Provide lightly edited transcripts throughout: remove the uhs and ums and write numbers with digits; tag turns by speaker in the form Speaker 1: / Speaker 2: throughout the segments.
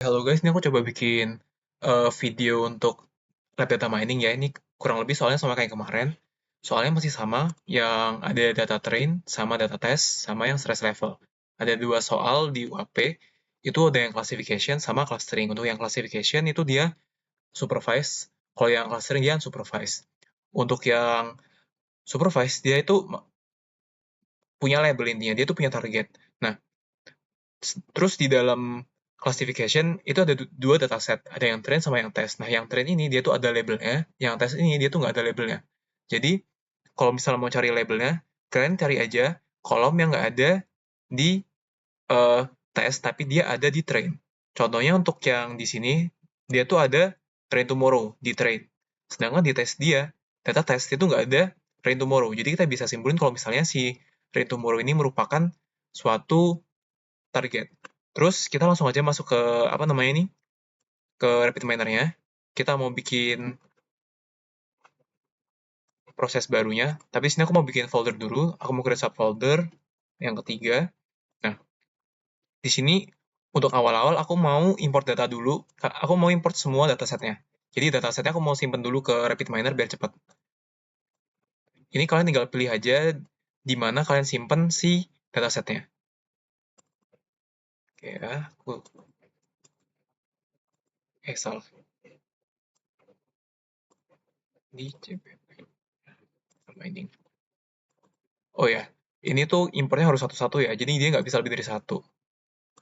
Speaker 1: Halo guys, ini aku coba bikin video untuk lab data mining ya. Ini kurang lebih soalnya sama kayak kemarin. Soalnya masih sama, yang ada data train, sama data test, sama yang stress level. Ada dua soal di UAP, itu ada yang classification sama clustering. Untuk yang classification itu dia supervised, kalau yang clustering dia unsupervised. Untuk yang supervised, dia itu punya label intinya, dia itu punya target. Nah, terus di dalam classification itu ada dua dataset, ada yang train sama yang test. Nah, yang train ini dia tuh ada labelnya, yang test ini dia tuh nggak ada labelnya. Jadi, kalau misalnya mau cari labelnya, kalian cari aja kolom yang nggak ada di test, tapi dia ada di train. Contohnya untuk yang di sini, dia tuh ada train tomorrow di train. Sedangkan di test dia, data test itu nggak ada train tomorrow. Jadi kita bisa simpulin kalau misalnya si train tomorrow ini merupakan suatu target. Terus kita langsung aja masuk ke apa namanya ini, ke rapid minernya. Kita mau bikin proses barunya, tapi sini aku mau bikin folder dulu. Aku mau create subfolder yang ketiga. Nah, di sini untuk awal-awal aku mau import data dulu. Aku mau import semua datasetnya. Jadi datasetnya aku mau simpen dulu ke rapid miner biar cepat. Ini kalian tinggal pilih aja di mana kalian simpen si datasetnya. Oke ya, aku salah di CPP mining. Oh ya, ini tuh importnya harus satu-satu ya, jadi dia nggak bisa lebih dari satu.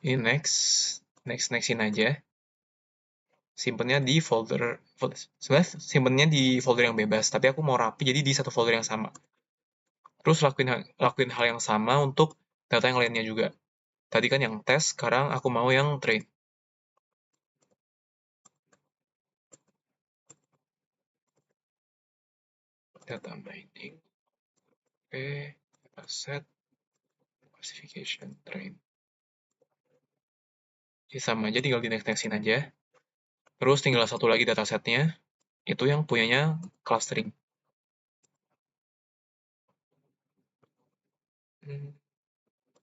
Speaker 1: Ini next, nextin aja. Simpennya di sebenarnya simpennya di folder yang bebas, tapi aku mau rapi jadi di satu folder yang sama. Terus lakuin hal yang sama untuk data yang lainnya juga. Tadi kan yang tes, sekarang aku mau yang train. Data mining, oke, dataset, classification, train. Jadi sama aja, tinggal di nextin aja. Terus tinggal satu lagi datasetnya, itu yang punyanya clustering.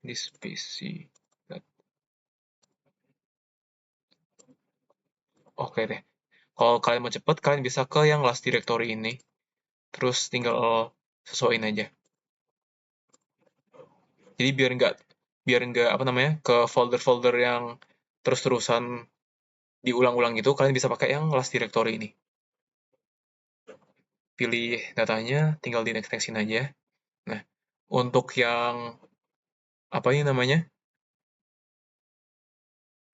Speaker 1: This PC. Oke deh. Kalau kalian mau cepet, kalian bisa ke yang last directory ini. Terus tinggal sesuaiin aja. Jadi biar nggak apa namanya ke folder-folder yang terus-terusan diulang-ulang gitu, kalian bisa pakai yang last directory ini. Pilih datanya, tinggal di next-nextin aja. Nah, untuk yang apa ini namanya,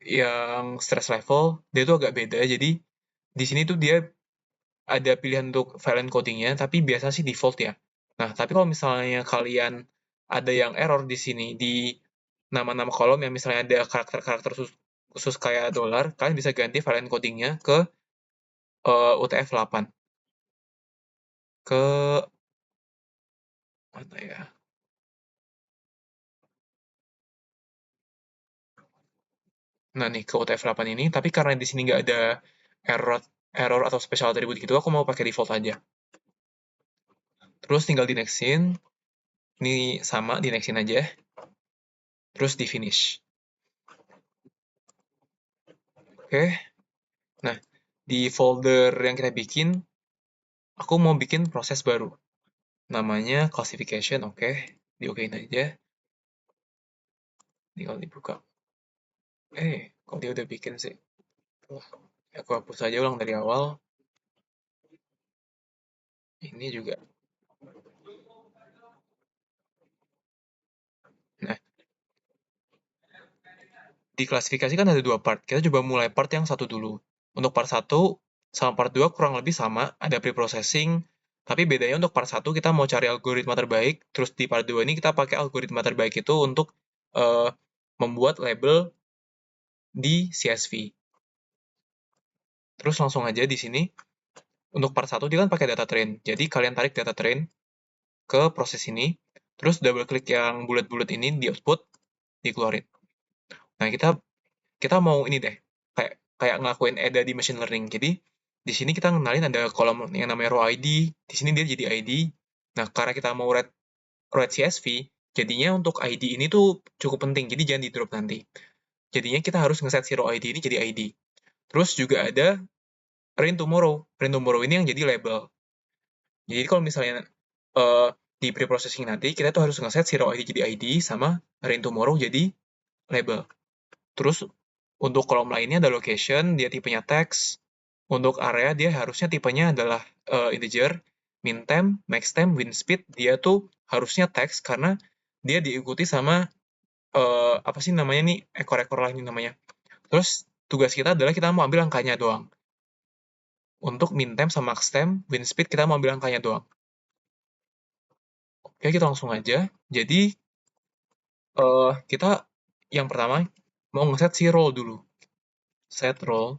Speaker 1: yang stress level, dia tuh agak beda. Jadi di sini tuh dia ada pilihan untuk file encodingnya, tapi biasa sih default ya. Nah, tapi kalau misalnya kalian ada yang error di sini, di nama-nama kolom yang misalnya ada karakter-karakter khusus kayak dolar, kalian bisa ganti file encodingnya ke UTF-8. Ke mana ya? Nah nih, ke UTF-8 ini, tapi karena di sini nggak ada error error atau special attribute gitu, aku mau pakai default aja. Terus tinggal di nextin, ini sama, di nextin aja. Terus di finish. Oke, nah di folder yang kita bikin, aku mau bikin proses baru. Namanya classification, oke. Di-okein aja. Tinggal dibuka. Kok dia udah bikin sih? Wah, aku hapus aja ulang dari awal. Ini juga. Nah, di klasifikasi kan ada dua part. Kita coba mulai part yang satu dulu. Untuk part satu sama part 2 kurang lebih sama, ada pre-processing, tapi bedanya untuk part satu kita mau cari algoritma terbaik, terus di part 2 ini kita pakai algoritma terbaik itu untuk uh, membuat label di CSV. Terus langsung aja di sini, untuk part satu dia kan pakai data train. Jadi kalian tarik data train ke proses ini, terus double klik yang bulat-bulat ini di output, dikeluarin. Nah, kita kita mau ini deh, kayak kayak ngelakuin ADA di machine learning. Jadi di sini kita ngenalin ada kolom yang namanya row ID, di sini dia jadi ID. Nah, karena kita mau write CSV, jadinya untuk ID ini tuh cukup penting, jadi jangan di drop nanti. Jadinya kita harus ngeset si raw ID ini jadi ID. Terus juga ada rain tomorrow. Rain tomorrow ini yang jadi label. Jadi kalau misalnya di pre-processing nanti, kita tuh harus ngeset si raw ID jadi ID sama rain tomorrow jadi label. Terus untuk kolom lainnya ada location, dia tipenya text. Untuk area dia harusnya tipenya adalah integer. Min temp, max temp, win speed dia tuh harusnya text karena dia diikuti sama apa sih namanya nih, ekor-ekor lain namanya. Terus tugas kita adalah kita mau ambil angkanya doang. Untuk min temp sama max temp, win speed kita mau ambil angkanya doang. Oke, kita langsung aja. Jadi kita yang pertama mau ngeset si role dulu. Set role,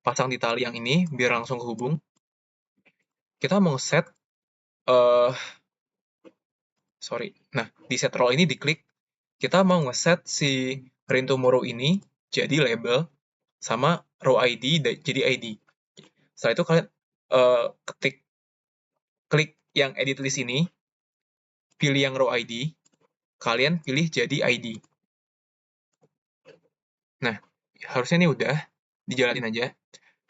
Speaker 1: pasang di tali yang ini biar langsung kehubung. Kita mau set sorry. Nah, di set role ini diklik, kita mau ngeset si rain tomorrow ini jadi label sama row ID jadi ID. Setelah itu kalian ketik klik yang edit list ini, pilih yang row ID, kalian pilih jadi ID. Nah, harusnya ini udah dijalanin aja.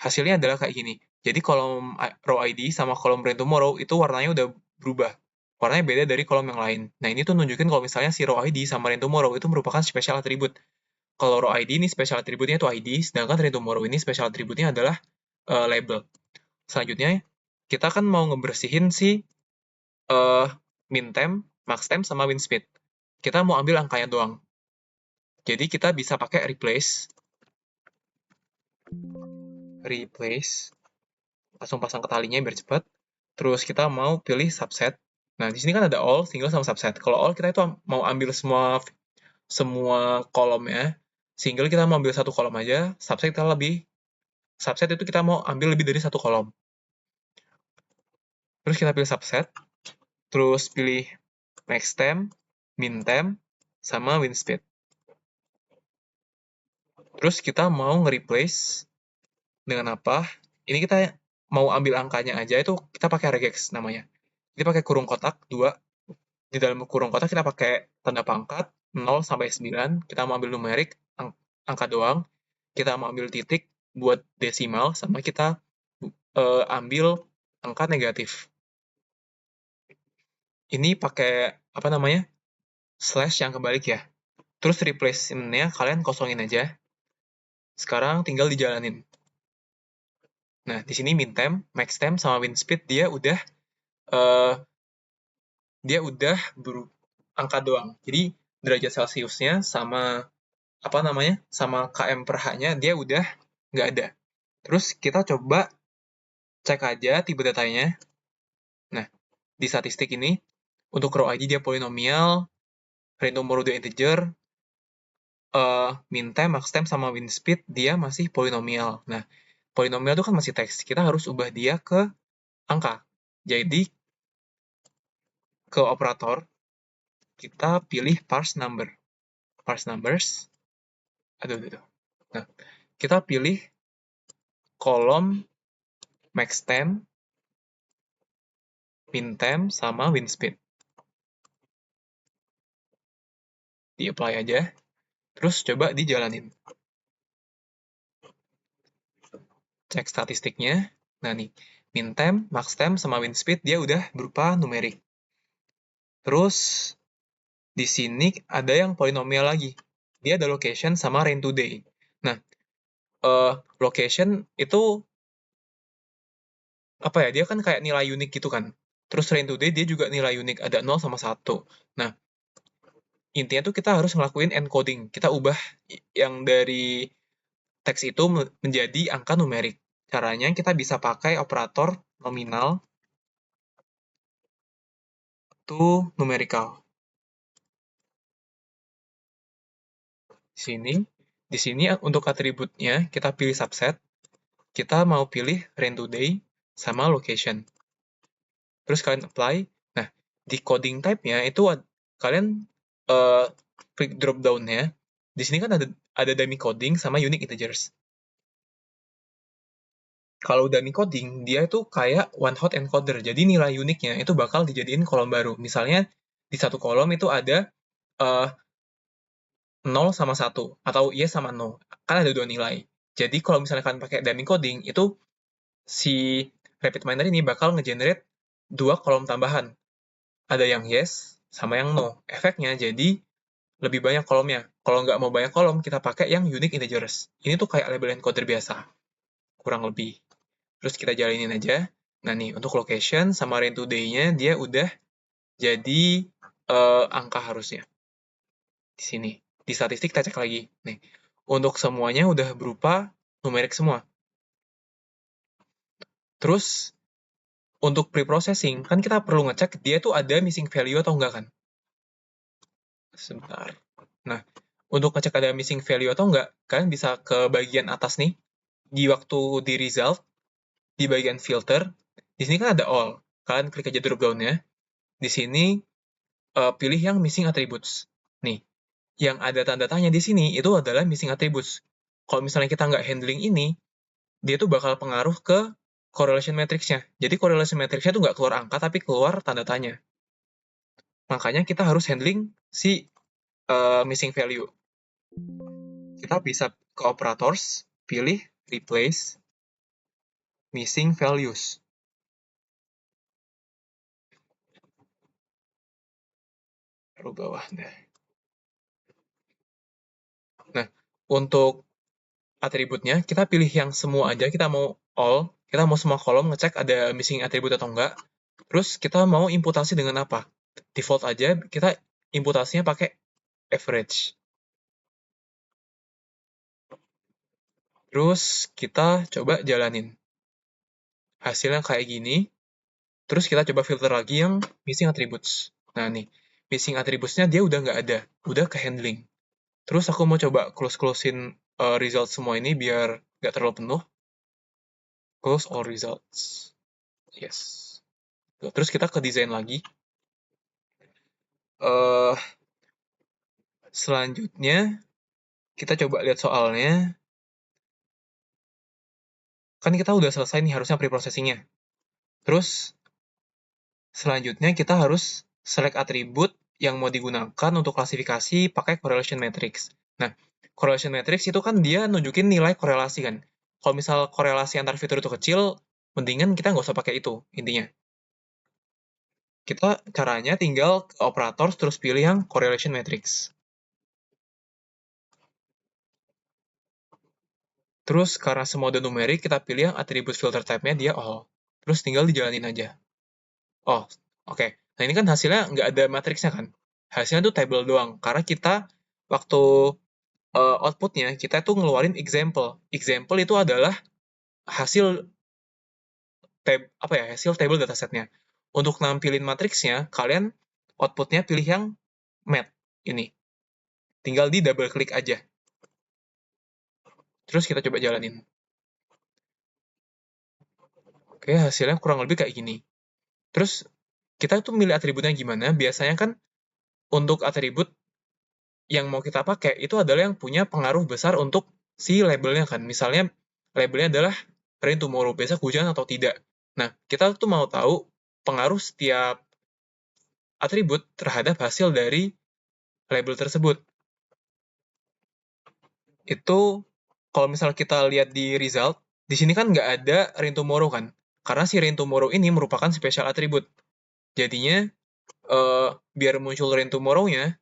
Speaker 1: Hasilnya adalah kayak gini. Jadi kolom row ID sama kolom rain tomorrow itu warnanya udah berubah. Warnanya beda dari kolom yang lain. Nah, ini tuh nunjukin kalau misalnya si row ID sama rain tomorrow itu merupakan special attribute. Kalau row ID ini special attribute-nya itu ID, sedangkan rain tomorrow ini special attribute-nya adalah label. Selanjutnya, kita kan mau ngebersihin si min temp, max temp, sama win speed. Kita mau ambil angkanya doang. Jadi kita bisa pakai replace, langsung pasang ke talinya biar cepat. Terus kita mau pilih subset. Nah, di sini kan ada all, single, sama subset. Kalau all kita itu mau ambil semua kolomnya, single kita mau ambil satu kolom aja, subset itu kita mau ambil lebih dari satu kolom. Terus kita pilih subset, terus pilih max temp, min temp, sama win speed. Terus kita mau nge-replace dengan apa? Ini kita mau ambil angkanya aja, itu kita pakai regex namanya. Kita pakai kurung kotak 2. Di dalam kurung kotak kita pakai tanda pangkat 0 sampai 9. Kita mau ambil numerik, angka doang. Kita mau ambil titik buat desimal, sama kita ambil angka negatif. Ini pakai apa namanya? Slash yang kebalik ya. Terus replacementnya kalian kosongin aja. Sekarang tinggal dijalanin. Nah, di sini min temp, max temp, sama win speed dia udah angka doang. Jadi derajat Celciusnya sama apa namanya? Sama km per H-nya dia udah nggak ada. Terus kita coba cek aja tipe datanya. Nah, di statistik ini untuk row ID dia polinomial, rain tomorrow dia integer, min temp, max temp, sama win speed dia masih polinomial. Nah, polinomial itu kan masih teks. Kita harus ubah dia ke angka. Jadi ke operator kita pilih parse number. Parse numbers. Aduh. Nah, kita pilih kolom max temp, min temp, sama win speed. Di-apply aja. Terus coba dijalanin. Cek statistiknya. Nah nih, min temp, max temp, sama win speed dia udah berupa numerik. Terus di sini ada yang polinomial lagi. Dia ada location sama rain today. Nah, location itu apa ya? Dia kan kayak nilai unik gitu kan. Terus rain today dia juga nilai unik, ada 0 sama 1. Nah, intinya tuh kita harus ngelakuin encoding. Kita ubah yang dari teks itu menjadi angka numerik. Caranya kita bisa pakai operator nominal to numerical. Di sini untuk atributnya kita pilih subset. Kita mau pilih rain today sama location. Terus kalian apply. Nah, di coding type-nya itu kalian klik drop down-nya. Di sini kan ada dummy coding sama unique integers. Kalau dummy coding, dia itu kayak one hot encoder. Jadi nilai uniknya itu bakal dijadiin kolom baru. Misalnya di satu kolom itu ada 0 sama 1, atau yes sama no. Kan ada dua nilai. Jadi kalau misalnya kalian pakai dummy coding, itu si RapidMiner ini bakal ngegenerate dua kolom tambahan. Ada yang yes sama yang no. Efeknya jadi lebih banyak kolomnya. Kalau nggak mau banyak kolom, kita pakai yang unique integers. Ini tuh kayak label encoder biasa, kurang lebih. Terus kita jalanin aja. Nah nih, untuk location sama rain today-nya, dia udah jadi angka harusnya. Di sini. Di statistik kita cek lagi. Nih, untuk semuanya udah berupa numerik semua. Terus, untuk pre-processing, kan kita perlu ngecek dia tuh ada missing value atau enggak kan? Sebentar. Nah, untuk ngecek ada missing value atau enggak, kalian bisa ke bagian atas nih, di waktu di result, di bagian filter, di sini kan ada all. Kalian klik aja drop down-nya. Di sini pilih yang missing attributes. Nih, yang ada tanda tanya di sini itu adalah missing attributes. Kalau misalnya kita nggak handling ini, dia tuh bakal pengaruh ke correlation matrix-nya. Jadi correlation matrix-nya tuh nggak keluar angka, tapi keluar tanda tanya. Makanya kita harus handling si missing value. Kita bisa ke operators, pilih replace missing values. Taruh bawah deh. Nah, untuk atributnya, kita pilih yang semua aja, kita mau all, kita mau semua kolom ngecek ada missing atribut atau enggak. Terus kita mau imputasi dengan apa? Default aja, kita imputasinya pakai average. Terus kita coba jalanin. Hasilnya kayak gini. Terus kita coba filter lagi yang missing attributes. Nah nih, missing attributes-nya dia udah nggak ada, udah ke handling. Terus aku mau coba close-closein result semua ini biar nggak terlalu penuh. Close all results. Yes. Terus kita ke desain lagi. Selanjutnya, kita coba lihat soalnya. Kan kita udah selesai nih harusnya pre-processing-nya. Terus, selanjutnya kita harus select atribut yang mau digunakan untuk klasifikasi pakai correlation matrix. Nah, correlation matrix itu kan dia nunjukin nilai korelasi kan. Kalau misal korelasi antar fitur itu kecil, mendingan kita nggak usah pakai itu, intinya. Kita caranya tinggal ke operator terus pilih yang correlation matrix. Terus karena semua udah numerik, kita pilih yang atribut filter type-nya dia all. Terus tinggal dijalanin aja. Oh, oke. Nah ini kan hasilnya nggak ada matriksnya kan? Hasilnya tuh table doang. Karena kita waktu outputnya, kita tuh ngeluarin example. Example itu adalah hasil hasil table datasetnya. Untuk nampilin matriksnya, kalian outputnya pilih yang mat ini. Tinggal di double klik aja. Terus kita coba jalanin. Oke, hasilnya kurang lebih kayak gini. Terus kita tuh milih atributnya gimana? Biasanya kan untuk atribut yang mau kita pakai itu adalah yang punya pengaruh besar untuk si labelnya kan. Misalnya labelnya adalah rain tomorrow, besok hujan atau tidak. Nah, kita tuh mau tahu pengaruh setiap atribut terhadap hasil dari label tersebut. Itu kalau misal kita lihat di result, di sini kan nggak ada rain tomorrow kan. Karena si rain tomorrow ini merupakan special attribute. Jadinya, biar muncul rain tomorrow-nya,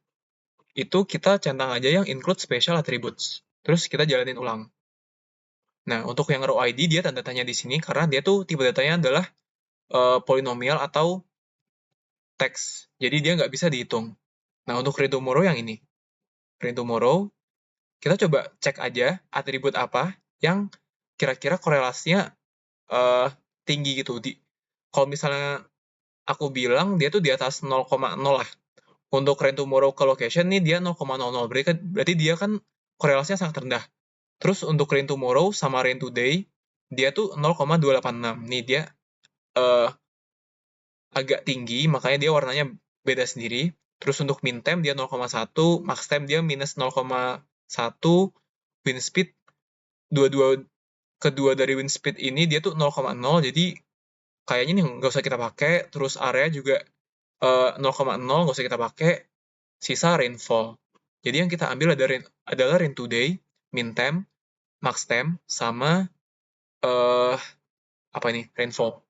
Speaker 1: itu kita centang aja yang include special attributes. Terus kita jalanin ulang. Nah, untuk yang row ID dia tanda tanya di sini karena dia tuh tipe datanya adalah polinomial atau teks. Jadi dia nggak bisa dihitung. Nah, untuk rain tomorrow yang ini. Rain tomorrow, kita coba cek aja atribut apa yang kira-kira korelasinya tinggi gitu. Kalau misalnya aku bilang dia tuh di atas 0,0 lah. Untuk rain tomorrow ke location nih dia 0,00. Berarti dia kan korelasinya sangat rendah. Terus untuk rain tomorrow sama rain today, dia tuh 0,286. Nih dia agak tinggi, makanya dia warnanya beda sendiri. Terus untuk min time dia 0,1, max time dia minus 0,1, wind speed kedua dari wind speed ini dia tuh 0,0, jadi kayaknya nih nggak usah kita pakai. Terus area juga 0,0 nggak usah kita pakai. Sisa rainfall. Jadi yang kita ambil adalah rain today, min temp, max temp, sama eh apa ini? Rainfall.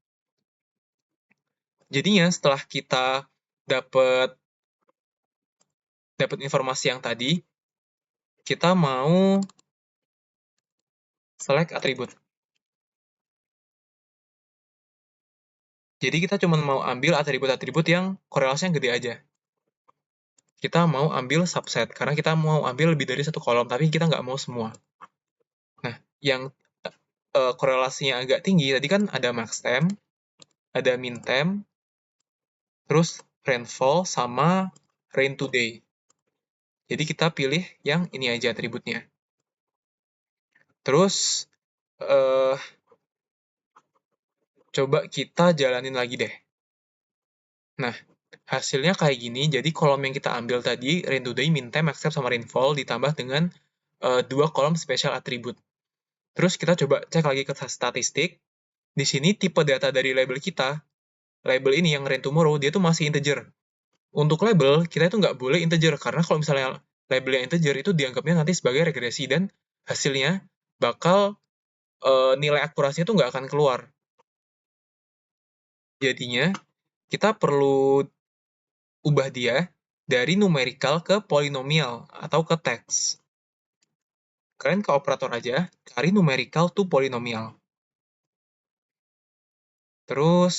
Speaker 1: Jadinya setelah kita dapat dapat informasi yang tadi, kita mau select atribut. Jadi kita cuma mau ambil atribut-atribut yang korelasinya gede aja. Kita mau ambil subset, karena kita mau ambil lebih dari satu kolom, tapi kita nggak mau semua. Nah, yang korelasinya agak tinggi, tadi kan ada max temp, ada min temp, terus rainfall, sama rain today. Jadi kita pilih yang ini aja atributnya. Terus, eh, coba kita jalanin lagi deh. Nah, hasilnya kayak gini. Jadi kolom yang kita ambil tadi, rain today, min temp, max temp, sama rainfall, ditambah dengan dua kolom special attribute. Terus kita coba cek lagi ke statistik. Di sini tipe data dari label kita, label ini yang rain tomorrow, dia tuh masih integer. Untuk label, kita itu nggak boleh integer, karena kalau misalnya label yang integer itu dianggapnya nanti sebagai regresi, dan hasilnya bakal nilai akurasinya itu nggak akan keluar. Jadinya, kita perlu ubah dia dari numerical ke polinomial atau ke teks. Kalian ke operator aja, cari numerical to polinomial. Terus,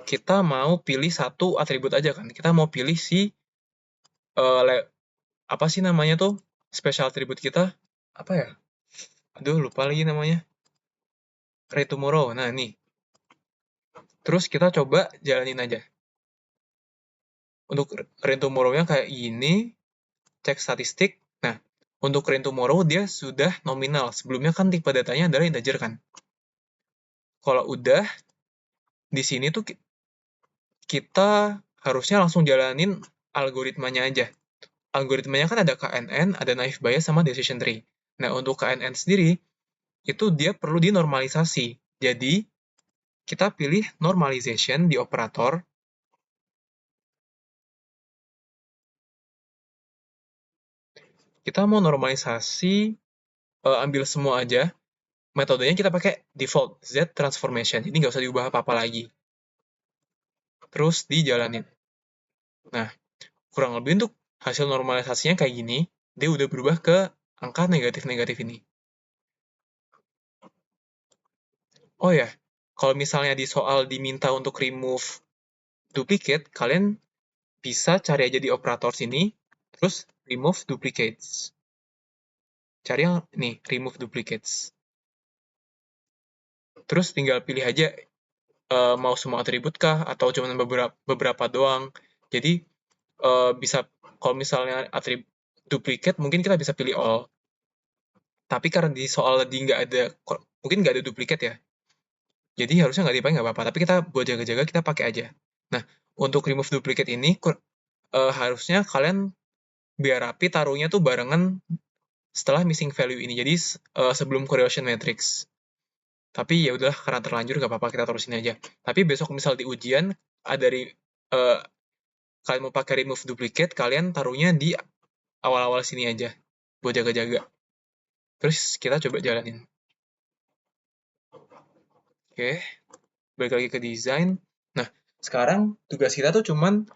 Speaker 1: kita mau pilih satu atribut aja kan. Kita mau pilih si, apa sih namanya tuh, special attribute kita. Apa ya? Aduh, lupa lagi namanya. Ray tomorrow. Nah, nih. Terus kita coba jalanin aja. Untuk Rain Tomorrow-nya kayak gini, cek statistik. Nah, untuk Rain Tomorrow dia sudah nominal. Sebelumnya kan tipe datanya adalah integer kan. Kalau udah, di sini tuh kita harusnya langsung jalanin algoritmanya aja. Algoritmanya kan ada KNN, ada naive Bayes, sama decision tree. Nah, untuk KNN sendiri, itu dia perlu dinormalisasi. Jadi, kita pilih normalization di operator. Kita mau normalisasi, ambil semua aja. Metodenya kita pakai default Z transformation. Ini nggak usah diubah apa-apa lagi. Terus dijalanin. Nah, kurang lebih untuk hasil normalisasinya kayak gini, dia udah berubah ke angka negatif-negatif ini. Oh ya, kalau misalnya di soal diminta untuk remove duplicate, kalian bisa cari aja di operator sini, terus remove duplicates. Cari yang nih, remove duplicates. Terus tinggal pilih aja mau semua atribut kah, atau cuma beberapa doang. Jadi bisa, kalau misalnya atribut duplicate, mungkin kita bisa pilih all. Tapi karena di soal di nggak ada, mungkin nggak ada duplikat ya. Jadi harusnya nggak dipakai nggak apa-apa. Tapi kita buat jaga-jaga kita pakai aja. Nah, untuk remove duplicate ini harusnya kalian biar rapi taruhnya tuh barengan setelah missing value ini. Jadi sebelum correlation matrix. Tapi ya udahlah, karena terlanjur nggak apa-apa, kita taruh sini aja. Tapi besok misal di ujian ada uh, kalian mau pakai remove duplicate, kalian taruhnya di awal-awal sini aja buat jaga-jaga. Terus kita coba jalanin. Oke, balik lagi ke desain. Nah, sekarang tugas kita tuh cuman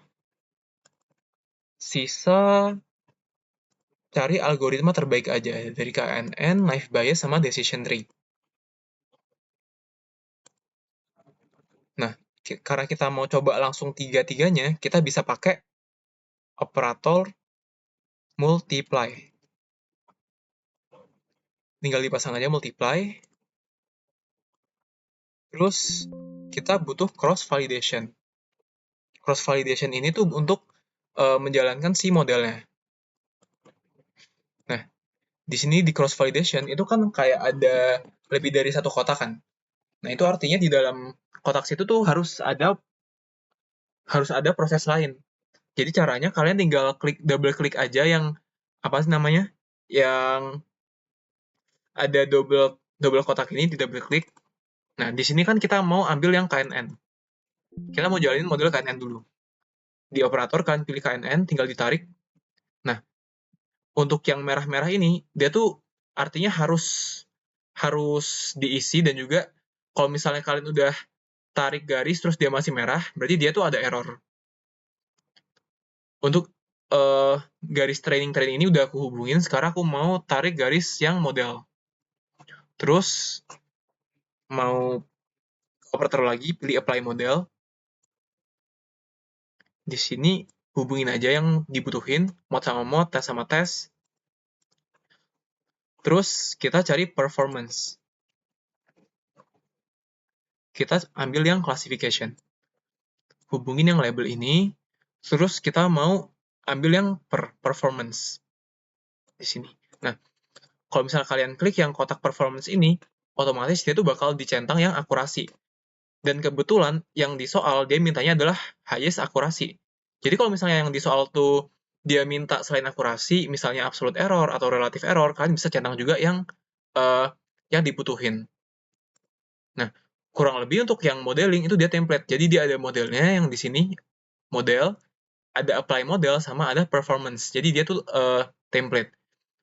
Speaker 1: sisa cari algoritma terbaik aja dari KNN, naive Bayes, sama decision tree. Nah, karena kita mau coba langsung tiga-tiganya, kita bisa pakai operator multiply. Tinggal dipasang aja multiply. Terus kita butuh cross validation. Cross validation ini tuh untuk menjalankan si modelnya. Nah, di sini di cross validation itu kan kayak ada lebih dari satu kotak kan. Nah, itu artinya di dalam kotak situ tuh harus ada proses lain. Jadi caranya kalian tinggal double klik aja yang apa sih namanya? Yang ada double double kotak ini, di double klik. Nah, di sini kan kita mau ambil yang KNN. Kita mau jalanin model KNN dulu. Di operator kalian pilih KNN, tinggal ditarik. Nah, untuk yang merah-merah ini, dia tuh artinya harus harus diisi, dan juga kalau misalnya kalian udah tarik garis terus dia masih merah, berarti dia tuh ada error. Untuk garis training ini udah aku hubungin, sekarang aku mau tarik garis yang model. Terus mau ke operator lagi, pilih apply model. Di sini hubungin aja yang dibutuhin, mod sama mod, tes sama tes. Terus kita cari performance. Kita ambil yang classification. Hubungin yang label ini, terus kita mau ambil yang performance di sini. Nah, kalau misalnya kalian klik yang kotak performance ini, otomatis dia tuh bakal dicentang yang akurasi. Dan kebetulan yang di soal dia mintanya adalah highest akurasi. Jadi kalau misalnya yang di soal tuh dia minta selain akurasi, misalnya absolute error atau relative error, kalian bisa centang juga uh, yang dibutuhin. Nah, kurang lebih untuk yang modeling itu dia template. Jadi dia ada modelnya yang di sini, model, ada apply model, sama ada performance. Jadi dia tuh template.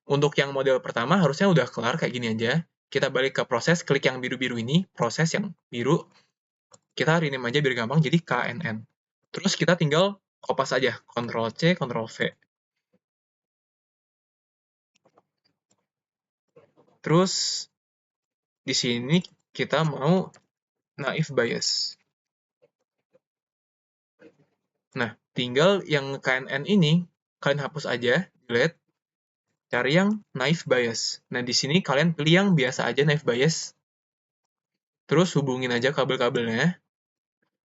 Speaker 1: Untuk yang model pertama harusnya udah kelar kayak gini aja. Kita balik ke proses, klik yang biru-biru ini, proses yang biru, kita rename aja biar gampang jadi KNN. Terus kita tinggal kopas aja, Ctrl C, Ctrl V. Terus di sini kita mau naive bias. Nah, tinggal yang KNN ini kalian hapus aja, delete, cari yang naive bias. Nah, di sini kalian pilih yang biasa aja naive bias. Terus hubungin aja kabel-kabelnya.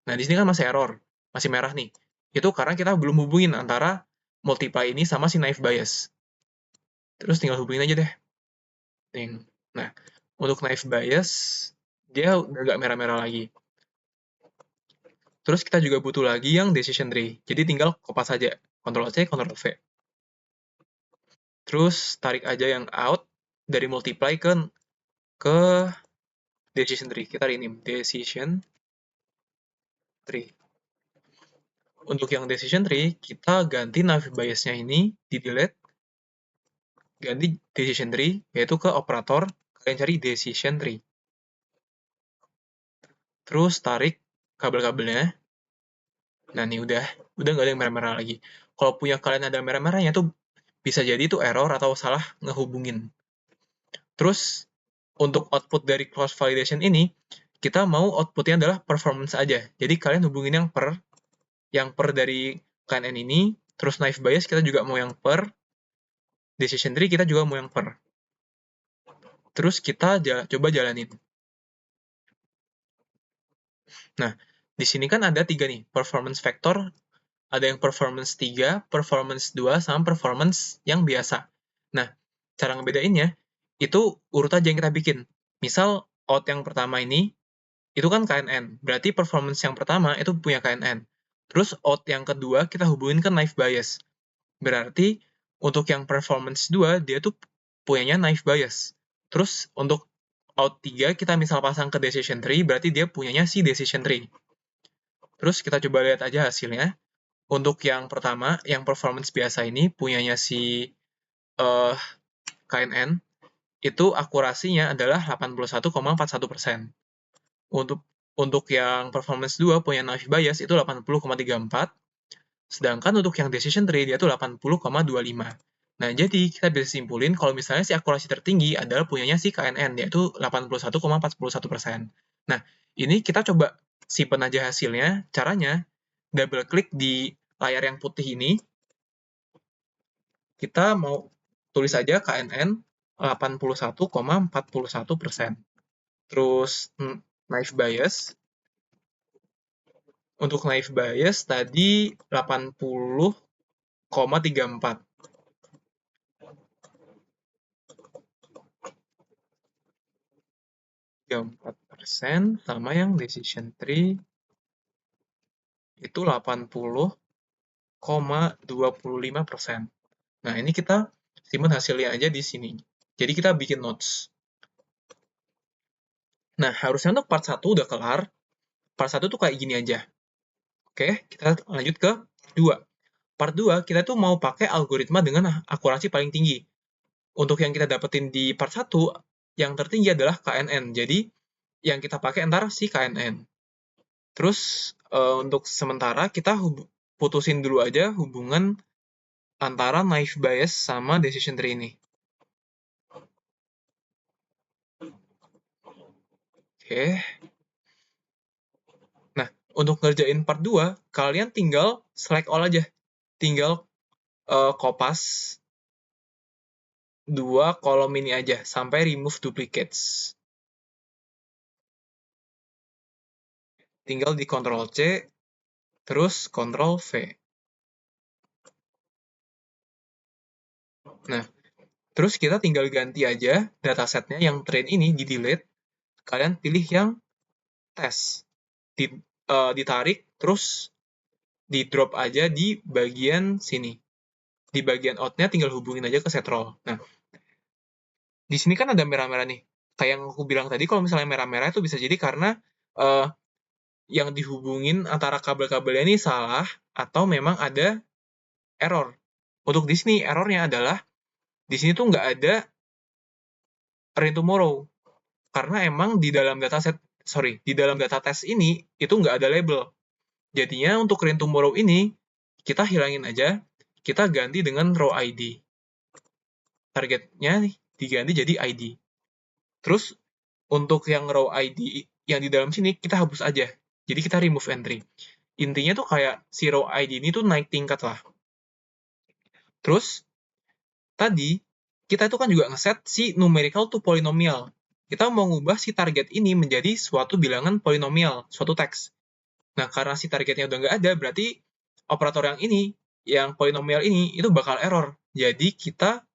Speaker 1: Nah, di sini kan masih error, masih merah nih. Itu karena kita belum hubungin antara multiply ini sama si naive bias. Terus tinggal hubungin aja deh. Nah, untuk naive bias, dia udah nggak merah-merah lagi. Terus kita juga butuh lagi yang decision tree. Jadi tinggal kopas aja. Ctrl C, Ctrl V. Terus tarik aja yang out dari multiply ke decision tree. Kita rename decision tree. Untuk yang decision tree, kita ganti naive biasnya ini, di delete, ganti decision tree, yaitu ke operator, kalian cari decision tree. Terus tarik kabel-kabelnya. Nah, ini udah nggak ada yang merah-merah lagi. Kalau punya kalian ada merah-merahnya tuh bisa jadi itu error atau salah ngehubungin. Terus untuk output dari cross validation ini, kita mau outputnya adalah performance aja. Jadi kalian hubungin yang per dari KNN ini, terus naive bias kita juga mau yang per, decision tree kita juga mau yang per. Terus kita coba jalanin. Nah, di sini kan ada 3 nih, performance factor, ada yang performance 3, performance 2, sama performance yang biasa. Nah, cara ngebedainnya, itu urut aja yang kita bikin. Misal, out yang pertama ini, itu kan KNN, berarti performance yang pertama itu punya KNN. Terus out yang kedua kita hubungin ke naive bias. Berarti untuk yang performance 2 dia tuh punyanya naive bias. Terus untuk out 3 kita misal pasang ke decision tree, berarti dia punyanya si decision tree. Terus kita coba lihat aja hasilnya. Untuk yang pertama, yang performance biasa ini punyanya si KNN, itu akurasinya adalah 81,41%. Untuk yang performance 2 punya naive bias itu 80,34, sedangkan untuk yang decision tree dia itu 80,25. Nah, jadi kita bisa simpulin kalau misalnya si akurasi tertinggi adalah punyanya si KNN, yaitu 81,41%. Nah, ini kita coba simpen aja hasilnya. Caranya, double klik di layar yang putih ini, kita mau tulis aja KNN 81,41%. Terus naive bias, untuk naive bias tadi 80,34. 34% sama yang decision tree itu 80,25%. Nah, ini kita simpan hasilnya aja di sini. Jadi kita bikin notes. Nah, harusnya untuk part 1 udah kelar. Part 1 tuh kayak gini aja. Oke, kita lanjut ke 2. Part 2, kita tuh mau pakai algoritma dengan akurasi paling tinggi. Untuk yang kita dapetin di part 1, yang tertinggi adalah KNN. Jadi, yang kita pakai ntar si KNN. Terus, untuk sementara kita putusin dulu aja hubungan antara naive Bayes sama decision tree ini. Oke. Nah, untuk ngerjain part 2, kalian tinggal select all aja. Tinggal kopas 2 kolom ini aja, sampai remove duplicates. Tinggal di Ctrl C, terus Ctrl V. Nah, terus kita tinggal ganti aja datasetnya yang train ini di delete. Kalian pilih yang test. Ditarik, terus di drop aja di bagian sini. Di bagian out-nya tinggal hubungin aja ke setrol. Nah, di sini kan ada merah-merah nih. Kayak yang aku bilang tadi, kalau misalnya merah-merah itu bisa jadi karena uh, yang dihubungin antara kabel-kabelnya ini salah, atau memang ada error. Untuk di sini, errornya adalah di sini tuh nggak ada rain tomorrow. Karena emang di dalam data test ini, itu nggak ada label. Jadinya untuk rain tomorrow ini, kita hilangin aja, kita ganti dengan row ID. Targetnya diganti jadi ID. Terus untuk yang row ID yang di dalam sini kita hapus aja. Jadi kita remove entry. Intinya tuh kayak si row ID ini tuh naik tingkat lah. Terus tadi kita itu kan juga ngeset si numerical to polynomial. Kita mau ngubah si target ini menjadi suatu bilangan polinomial, suatu teks. Nah, karena si targetnya udah nggak ada, berarti operator yang ini, yang polinomial ini, itu bakal error. Jadi kita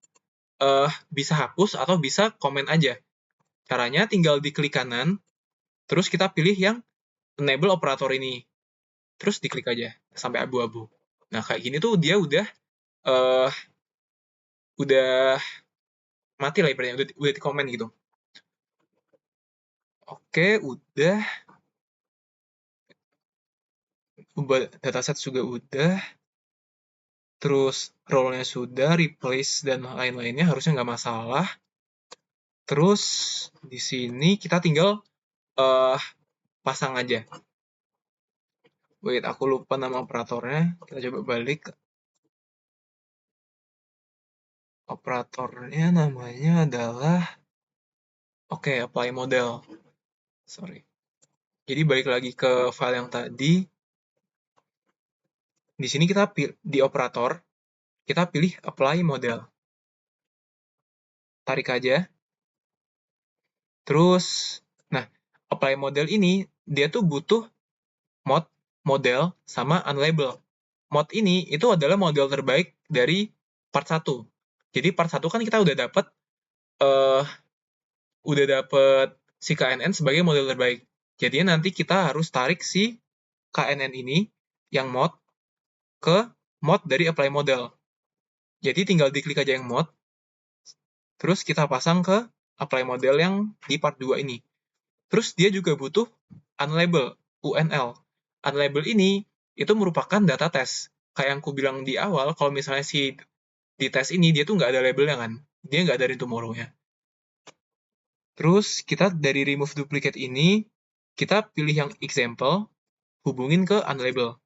Speaker 1: bisa hapus atau bisa komen aja. Caranya tinggal diklik kanan, terus kita pilih yang enable operator ini. Terus diklik aja sampai abu-abu. Nah, kayak gini tuh dia uh, udah mati lah ibaratnya, udah di komen gitu. Oke, udah. Dataset juga udah. Terus role-nya sudah, replace dan lain-lainnya harusnya nggak masalah. Terus di sini kita tinggal uh, pasang aja. Wait, aku lupa nama operatornya. Kita coba balik. Operatornya namanya adalah apply model. Sorry. Jadi balik lagi ke file yang tadi. Di sini kita di operator, kita pilih apply model. Tarik aja. Terus, nah, apply model ini, dia tuh butuh mod, model, sama unlabel. Mod ini, itu adalah model terbaik dari part 1. Jadi part 1 kan kita uh, udah dapet si KNN sebagai model terbaik. Jadi nanti kita harus tarik si KNN ini, yang mod, ke mod dari apply model. Jadi tinggal diklik aja yang mod, terus kita pasang ke apply model yang di part 2 ini. Terus dia juga butuh unlabel, UNL. Unlabel ini itu merupakan data test. Kayak yang aku bilang di awal, kalau misalnya si di tes ini dia tuh nggak ada labelnya kan, dia nggak ada tomorrow-nya. Terus kita dari remove duplicate ini, kita pilih yang example, hubungin ke unlabel.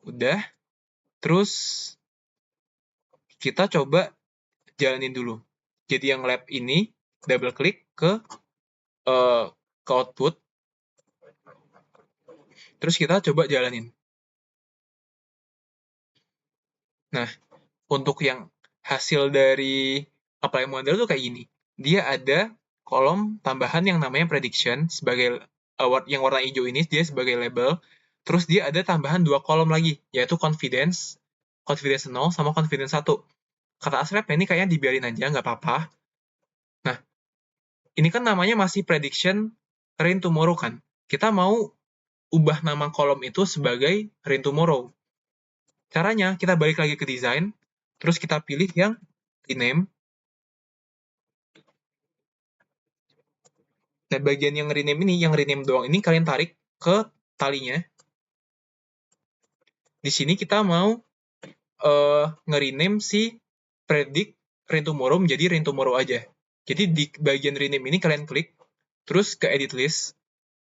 Speaker 1: Udah, terus kita coba jalanin dulu. Jadi yang lab ini, double klik uh, ke output, terus kita coba jalanin. Nah, untuk yang hasil dari apply model tuh kayak gini. Dia ada kolom tambahan yang namanya prediction sebagai yang warna hijau ini dia sebagai label. Terus dia ada tambahan 2 kolom lagi, yaitu confidence 0 sama confidence 1. Kata Asrep ini kayaknya dibiarin aja, nggak apa-apa. Nah, ini kan namanya masih prediction rain tomorrow kan. Kita mau ubah nama kolom itu sebagai rain tomorrow. Caranya, kita balik lagi ke desain, terus kita pilih yang rename. Dan bagian yang rename ini, yang rename doang ini kalian tarik ke talinya. di sini kita mau nge-rename si predict rain tomorrow menjadi rain tomorrow aja. Jadi di bagian rename ini kalian klik, terus ke edit list,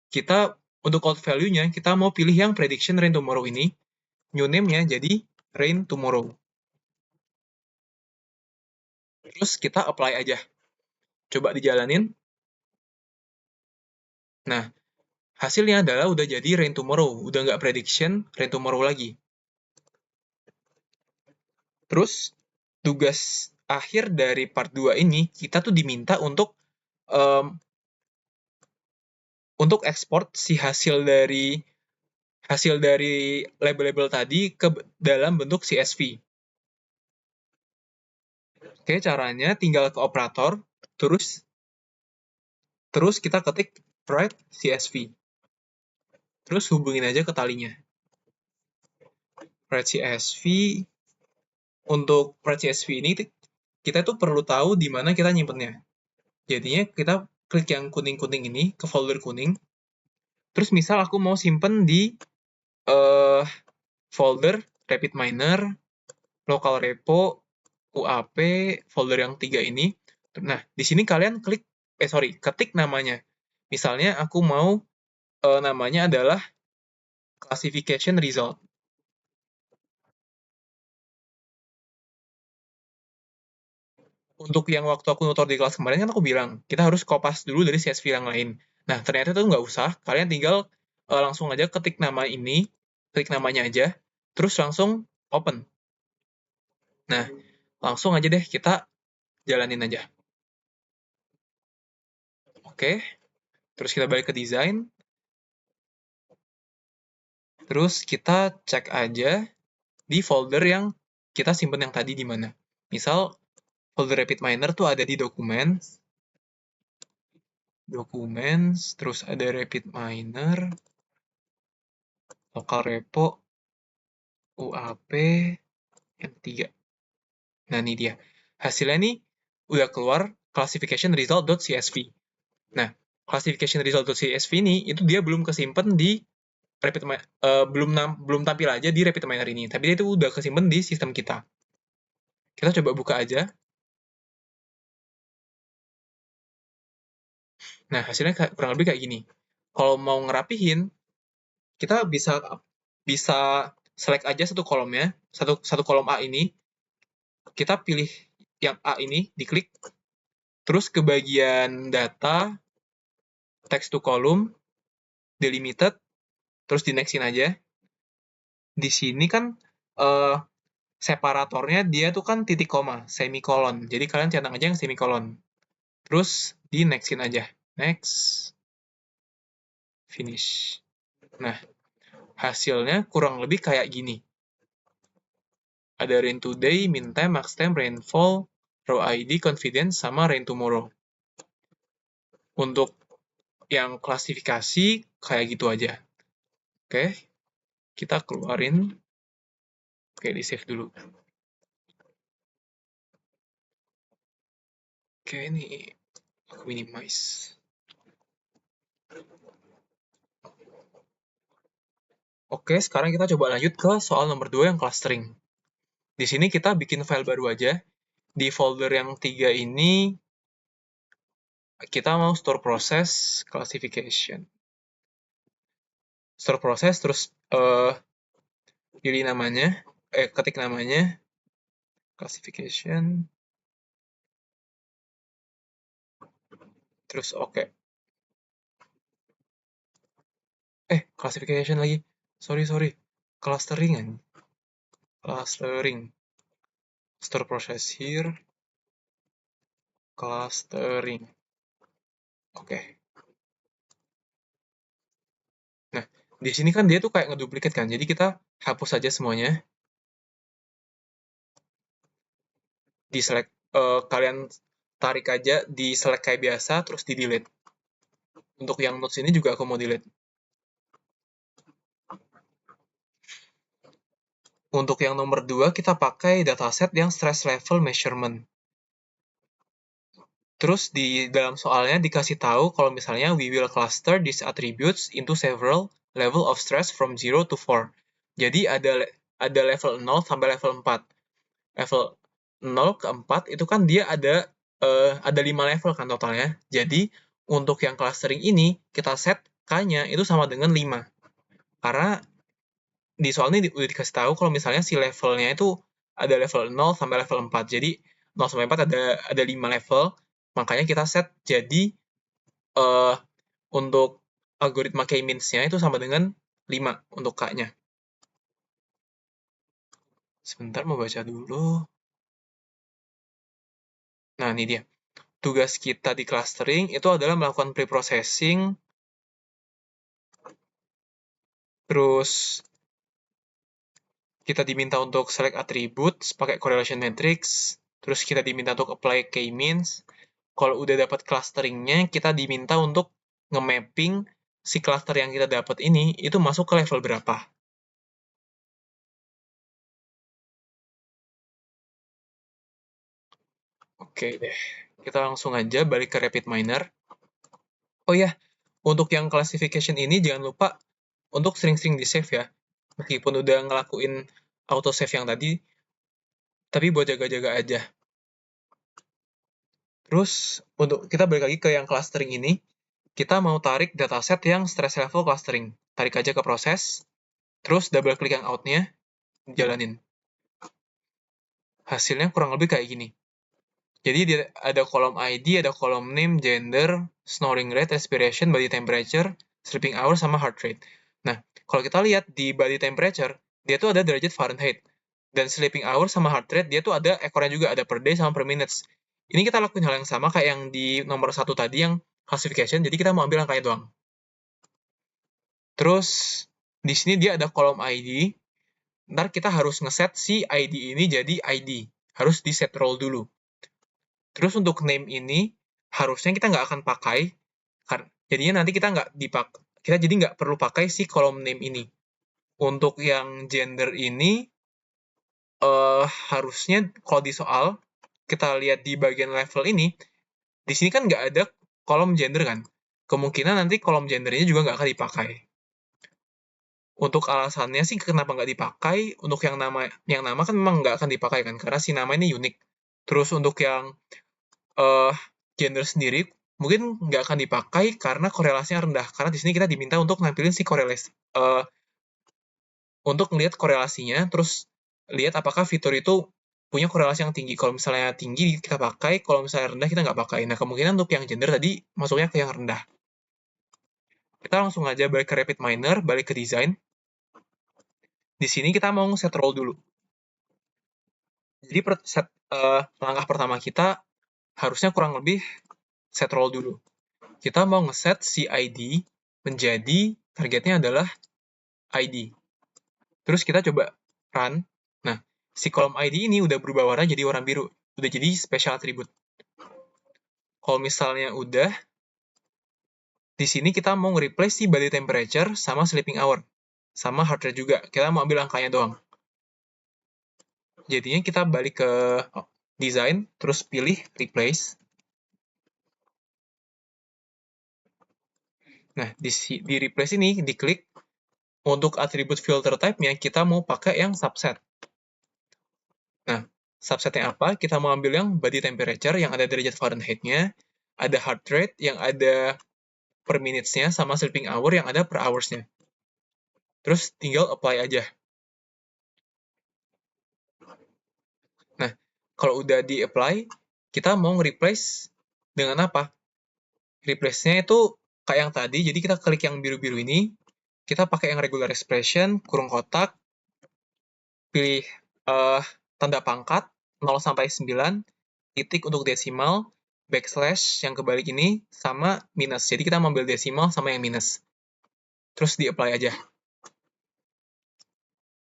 Speaker 1: kita untuk out value-nya, kita mau pilih yang prediction rain tomorrow ini, new name-nya jadi rain tomorrow. Terus kita apply aja. Coba dijalanin. Nah, hasilnya adalah udah jadi rain tomorrow, udah nggak prediction rain tomorrow lagi. Terus, tugas akhir dari part 2 ini, kita tuh diminta untuk ekspor si hasil dari label-label tadi ke dalam bentuk CSV. Oke, caranya tinggal ke operator, terus kita ketik write CSV. Terus hubungin aja ke talinya. Write CSV, untuk write CSV ini kita tuh perlu tahu di mana kita nyimpennya. Jadinya kita klik yang kuning-kuning ini ke folder kuning. Terus misal aku mau simpen di folder RapidMiner, local repo, UAP, folder yang 3 ini. Nah, di sini kalian ketik namanya. Misalnya aku mau namanya adalah classification result. Untuk yang waktu aku nutor di kelas kemarin kan aku bilang, kita harus kopas dulu dari CSV yang lain. Nah, ternyata itu nggak usah. Kalian tinggal langsung aja ketik nama ini, klik namanya aja, terus langsung open. Nah, langsung aja deh kita jalanin aja. Oke, terus kita balik ke desain. Terus kita cek aja di folder yang kita simpen yang tadi di mana. Misal, folder RapidMiner tuh ada di Documents, terus ada RapidMiner, local repo, UAP, yang 3. Nah, ini dia. Hasilnya nih udah keluar classification result.csv. Nah, classification result.csv ini itu dia belum kesimpan di belum tampil aja di RapidMiner ini, tapi dia itu udah kesimpan di sistem kita. Kita coba buka aja. Nah, hasilnya kurang lebih kayak gini. Kalau mau ngerapihin, kita bisa select aja satu kolomnya, satu kolom A ini. Kita pilih yang A ini, diklik. Terus ke bagian data, text to column, delimited, terus di nextin aja. Di sini kan separatornya dia tuh kan titik koma, semikolon. Jadi kalian centang aja yang semikolon. Terus di nextin aja. Next. Finish. Nah, hasilnya kurang lebih kayak gini. Ada rain today, min time, max time, rainfall, row ID, confidence, sama rain tomorrow. Untuk yang klasifikasi kayak gitu aja. Oke, kita keluarin. Oke, di save dulu. Oke, ini aku minimize. Oke, sekarang kita coba lanjut ke soal nomor 2 yang clustering. Di sini kita bikin file baru aja. Di folder yang 3 ini, kita mau store process classification. Store process, terus pilih namanya, ketik namanya, classification, terus oke. Classification lagi. Sorry. Clustering kan? Clustering. Store process here. Clustering. Oke. Nah, di sini kan dia tuh kayak ngeduplikat kan. Jadi kita hapus aja semuanya. Di select, kalian tarik aja di select kayak biasa, terus di delete. Untuk yang notes ini juga aku mau delete. Untuk yang nomor 2, kita pakai dataset yang stress level measurement. Terus di dalam soalnya dikasih tahu kalau misalnya we will cluster these attributes into several level of stress from 0 to 4. Jadi ada level 0 sampai level 4. Level 0 ke 4 itu kan dia ada 5 level kan totalnya. Jadi, untuk yang clustering ini, kita set K-nya itu sama dengan 5. Karena di soal ini udah dikasih tahu kalau misalnya si levelnya itu ada level 0 sampai level 4. Jadi 0 sampai 4 ada 5 level, makanya kita set jadi uh, untuk algoritma K-means-nya itu sama dengan 5 untuk K-nya. Sebentar mau baca dulu. Nah, ini dia. Tugas kita di clustering itu adalah melakukan pre-processing, terus kita diminta untuk select attributes pakai correlation matrix, terus kita diminta untuk apply k-means. Kalau udah dapat clusteringnya, kita diminta untuk nge-mapping si cluster yang kita dapat ini itu masuk ke level berapa. Oke deh, kita langsung aja balik ke RapidMiner. Oh ya, untuk yang classification ini jangan lupa untuk sering-sering di-save ya. Meskipun udah ngelakuin auto-save yang tadi, tapi buat jaga-jaga aja. Terus, untuk kita balik lagi ke yang clustering ini, kita mau tarik dataset yang stress level clustering. Tarik aja ke proses, terus double klik yang out-nya, jalanin. Hasilnya kurang lebih kayak gini. Jadi ada kolom ID, ada kolom name, gender, snoring rate, respiration, body temperature, sleeping hour, sama heart rate. Nah, kalau kita lihat di body temperature, dia tuh ada derajat Fahrenheit. Dan sleeping hour sama heart rate, dia tuh ada ekornya juga, ada per day sama per minutes. Ini kita lakuin hal yang sama kayak yang di nomor 1 tadi yang classification, jadi kita mau ambil angkanya doang. Terus, di sini dia ada kolom ID, ntar kita harus ngeset si ID ini jadi ID. Harus di set role dulu. Terus untuk name ini, harusnya kita nggak akan pakai, jadinya nanti kita jadi nggak perlu pakai si kolom name ini. Untuk yang gender ini, harusnya kalau di soal, kita lihat di bagian level ini, di sini kan nggak ada kolom gender kan. Kemungkinan nanti kolom gendernya juga nggak akan dipakai. Untuk alasannya sih kenapa nggak dipakai, untuk yang nama kan memang nggak akan dipakai kan, karena si nama ini unik. Terus untuk yang uh, gender sendiri mungkin nggak akan dipakai karena korelasinya rendah. Karena di sini kita diminta untuk nampilin si korelasi, untuk melihat korelasinya, terus lihat apakah fitur itu punya korelasi yang tinggi. Kalau misalnya tinggi kita pakai, kalau misalnya rendah kita nggak pakai. Nah, kemungkinan untuk yang gender tadi masuknya ke yang rendah. Kita langsung aja balik ke RapidMiner, balik ke design. Di sini kita mau set role dulu. Jadi langkah pertama kita harusnya kurang lebih set role dulu. Kita mau ngeset si ID menjadi targetnya adalah ID. Terus kita coba run. Nah, si kolom ID ini udah berubah warna jadi warna biru. Udah jadi special attribute. Kalau misalnya udah, di sini kita mau nge-replace si body temperature sama sleeping hour. Sama heart rate juga. Kita mau ambil angkanya doang. Jadinya kita balik ke design, terus pilih replace. Nah, di replace ini, diklik. Untuk atribut filter type-nya, kita mau pakai yang subset. Nah, subsetnya apa? Kita mau ambil yang body temperature, yang ada derajat Fahrenheit-nya, ada heart rate, yang ada per minutes-nya, sama sleeping hour, yang ada per hours-nya. Terus tinggal apply aja. Nah, kalau udah di-apply, kita mau nge-replace dengan apa? Replace-nya itu kayak yang tadi, jadi kita klik yang biru-biru ini, kita pakai yang regular expression, kurung kotak, pilih tanda pangkat 0 sampai 9, titik untuk desimal, backslash yang kebalik ini, sama minus. Jadi kita ambil desimal sama yang minus. Terus di-apply aja.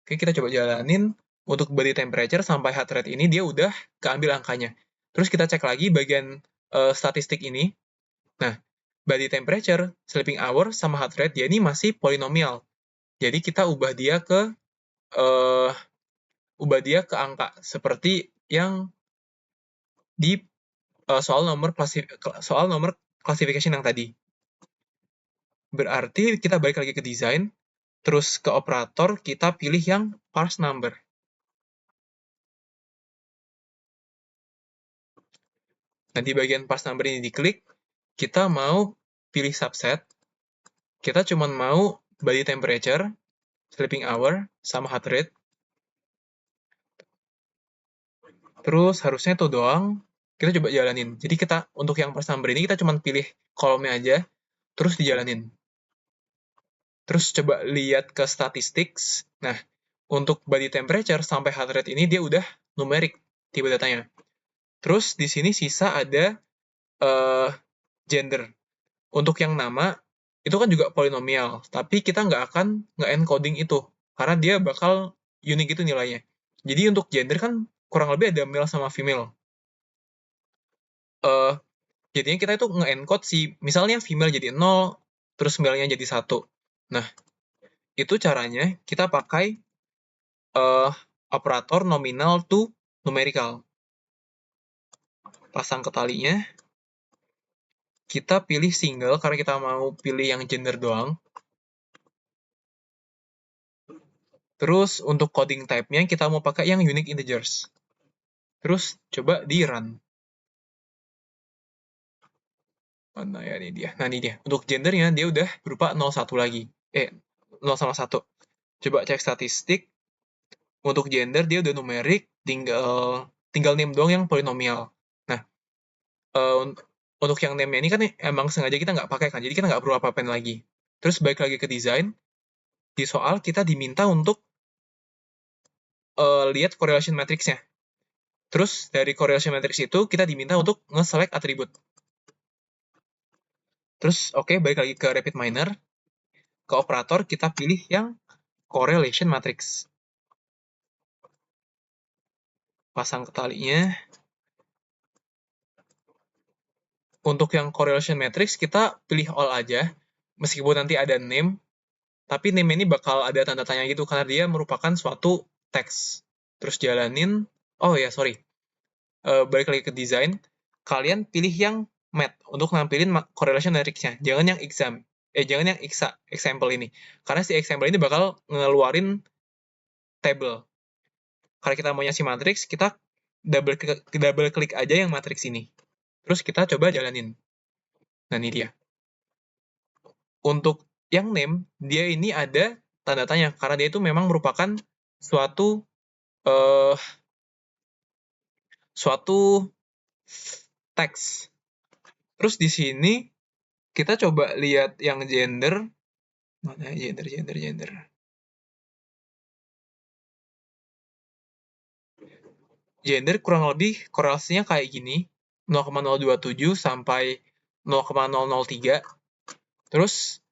Speaker 1: Oke, kita coba jalanin. Untuk body temperature sampai heart rate ini, dia udah keambil angkanya. Terus kita cek lagi bagian statistik ini. Nah, body temperature, sleeping hour, sama heart rate, dia ini masih polinomial. Jadi kita ubah dia ke angka seperti yang di soal nomor classification yang tadi. Berarti kita balik lagi ke design, Terus ke operator, kita pilih yang parse number. Nah, di bagian parse number ini diklik, kita mau pilih subset, kita cuma mau body temperature, sleeping hour, sama heart rate. Terus harusnya itu doang, kita coba jalanin. Jadi kita, untuk yang parse number ini, kita cuma pilih kolomnya aja, terus dijalanin. Terus coba lihat ke statistics. Nah, untuk body temperature sampai heart rate ini dia udah numerik tipe datanya. Terus di sini sisa ada gender. Untuk yang nama, itu kan juga polinomial, tapi kita nggak akan nge-encoding itu, karena dia bakal unik itu nilainya. Jadi untuk gender kan kurang lebih ada male sama female. Uh, jadinya kita itu nge-encode si, misalnya female jadi 0, terus male-nya jadi 1. Nah, itu caranya kita pakai operator nominal to numerical. Pasang ke talinya, kita pilih single karena kita mau pilih yang gender doang. Terus untuk coding type-nya kita mau pakai yang unique integers. Terus coba di run. Mana ya, ini dia. Nah, ini dia. Untuk gendernya dia udah berupa 01 lagi. 0 sama 1. Coba cek statistik. Untuk gender dia udah numerik, tinggal name doang yang polinomial. Nah, untuk yang name-nya ini kan emang sengaja kita nggak pakai kan, jadi kita nggak perlu apa-apain lagi. Terus balik lagi ke desain, di soal kita diminta untuk lihat correlation matrix-nya. Terus dari correlation matrix itu kita diminta untuk nge-select atribut. Terus oke, balik lagi ke rapid miner. Ke operator kita pilih yang correlation matrix. Pasang ke talinya. Untuk yang correlation matrix kita pilih all aja, meskipun nanti ada name, tapi name ini bakal ada tanda tanya gitu karena dia merupakan suatu teks. Terus jalanin, oh ya sorry, balik lagi ke desain, kalian pilih yang mat untuk nampilin correlation matrix-nya, jangan yang jangan yang example ini, karena si example ini bakal ngeluarin table. Kalau kita maunya si matrix, kita double klik aja yang matrix ini. Terus kita coba jalanin. Nah, ini dia. Untuk yang name, dia ini ada tanda tanya, karena dia itu memang merupakan suatu uh, suatu teks. Terus di sini kita coba lihat yang gender. Mana gender. Gender kurang lebih korelasinya kayak gini, 0,027 sampai 0,003. Terus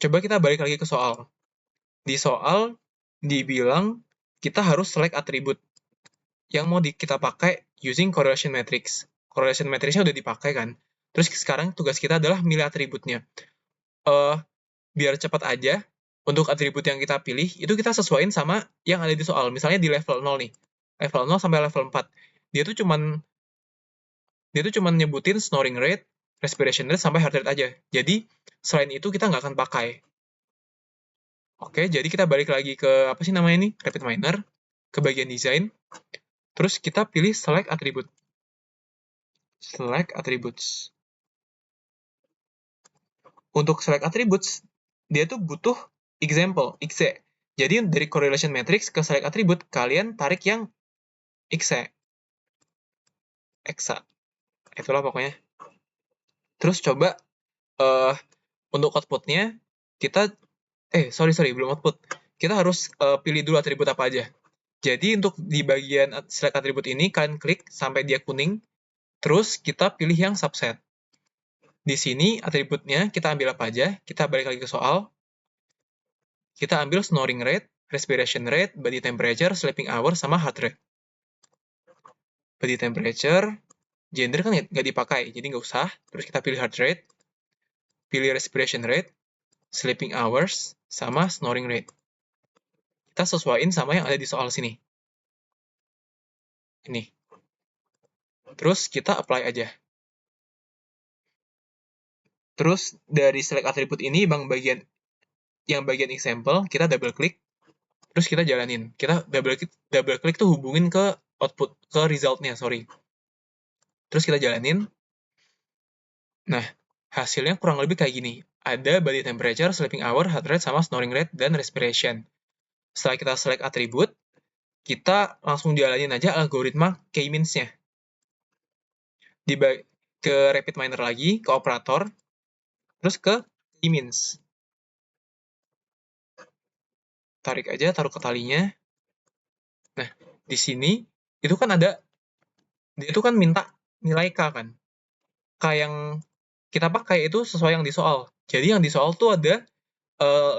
Speaker 1: coba kita balik lagi ke soal. Di soal dibilang kita harus select atribut yang mau kita pakai using correlation matrix. Correlation matrixnya udah dipakai kan. Terus sekarang tugas kita adalah milih atributnya. Biar cepat aja, untuk atribut yang kita pilih, itu kita sesuaiin sama yang ada di soal. Misalnya di level 0 nih. Level 0 sampai level 4. Dia tuh cuman nyebutin snoring rate, respiration rate, sampai heart rate aja. Jadi, selain itu kita nggak akan pakai. Oke, jadi kita balik lagi ke, apa sih namanya ini? Rapid Miner. Ke bagian desain. Terus kita pilih select attribute. Select attributes. Untuk select attributes, dia tuh butuh example, XE. Jadi dari correlation matrix ke select attribute, kalian tarik yang XE. Exa. Itulah pokoknya. Terus coba untuk outputnya, kita, sorry, belum output. Kita harus pilih dulu atribut apa aja. Jadi untuk di bagian select atribut ini, kalian klik sampai dia kuning, terus kita pilih yang subset. Di sini atributnya kita ambil apa aja, kita balik lagi ke soal, kita ambil snoring rate, respiration rate, body temperature, sleeping hour, sama heart rate. Body temperature, gender kan nggak dipakai, jadi nggak usah. Terus kita pilih heart rate, pilih respiration rate, sleeping hours, sama snoring rate. Kita sesuaiin sama yang ada di soal sini. Ini. Terus kita apply aja. Terus dari select atribut ini, bagian yang bagian example, kita double klik, terus kita jalanin. Kita double klik tuh hubungin ke output, ke resultnya, sorry. Terus kita jalanin. Nah, hasilnya kurang lebih kayak gini. Ada body temperature, sleeping hour, heart rate, sama snoring rate, dan respiration. Setelah kita select atribut, kita langsung jalanin aja algoritma k-means-nya. Ke rapid miner lagi, ke operator, terus ke k-means. Tarik aja, taruh ke talinya. Nah, di sini, itu kan ada, dia itu kan minta nilai K kan. K yang kita pakai itu sesuai yang di soal. Jadi yang di soal tuh ada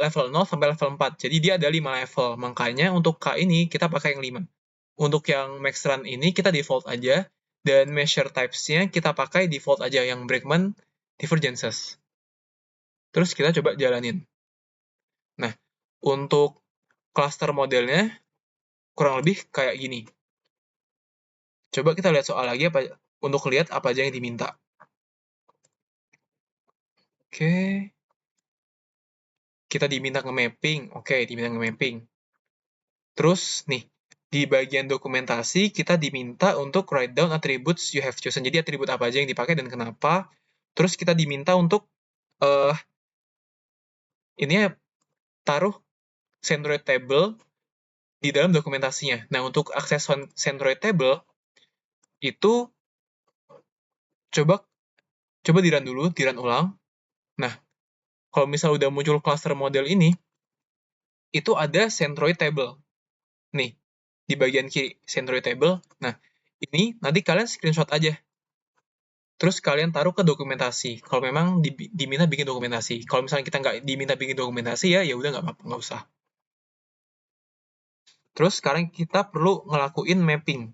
Speaker 1: level 0 sampai level 4. Jadi dia ada 5 level. Makanya untuk K ini kita pakai yang 5. Untuk yang max run ini kita default aja. Dan measure types-nya kita pakai default aja yang Brakman divergences. Terus kita coba jalanin. Nah, untuk cluster modelnya kurang lebih kayak gini. Coba kita lihat soal lagi apa untuk lihat apa aja yang diminta. Oke. Kita diminta nge-mapping. Oke, diminta nge-mapping. Terus nih, di bagian dokumentasi kita diminta untuk write down attributes you have chosen. Jadi atribut apa aja yang dipakai dan kenapa. Terus kita diminta untuk ini ya, taruh Centroid table di dalam dokumentasinya. Nah, untuk akses Centroid table itu coba di-run dulu, di-run ulang. Nah, kalau misal udah muncul cluster model ini, itu ada Centroid table. Nih, di bagian kiri Centroid table. Nah, ini nanti kalian screenshot aja. Terus kalian taruh ke dokumentasi. Kalau memang diminta bikin dokumentasi. Kalau misalnya kita nggak diminta bikin dokumentasi ya udah nggak apa-apa, nggak usah. Terus sekarang kita perlu ngelakuin mapping.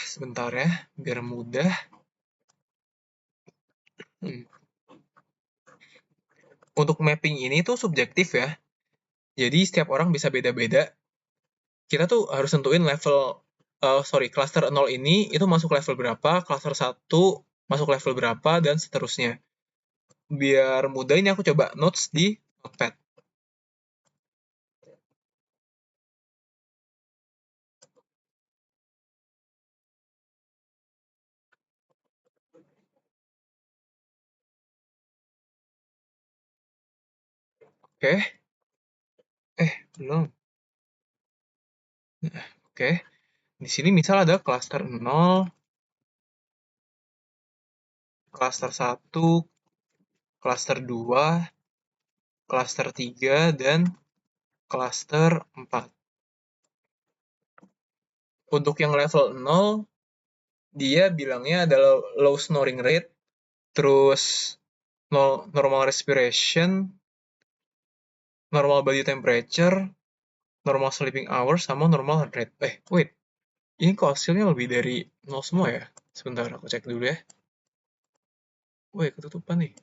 Speaker 1: Sebentar ya, biar mudah. Untuk mapping ini tuh subjektif ya. Jadi setiap orang bisa beda-beda. Kita tuh harus tentuin level, cluster 0 ini itu masuk level berapa, cluster 1 masuk level berapa, dan seterusnya. Biar mudah ini aku coba notes di Notepad. Oke. Belum. Oke. Di sini misal ada cluster 0, cluster 1, cluster 2, cluster 3, dan cluster 4. Untuk yang level 0, dia bilangnya adalah low snoring rate, terus normal respiration, normal body temperature, normal sleeping hours, sama normal heart rate. Wait. Ini kok hasilnya lebih dari 0 semua ya? Sebentar, aku cek dulu ya. Ketutupan nih.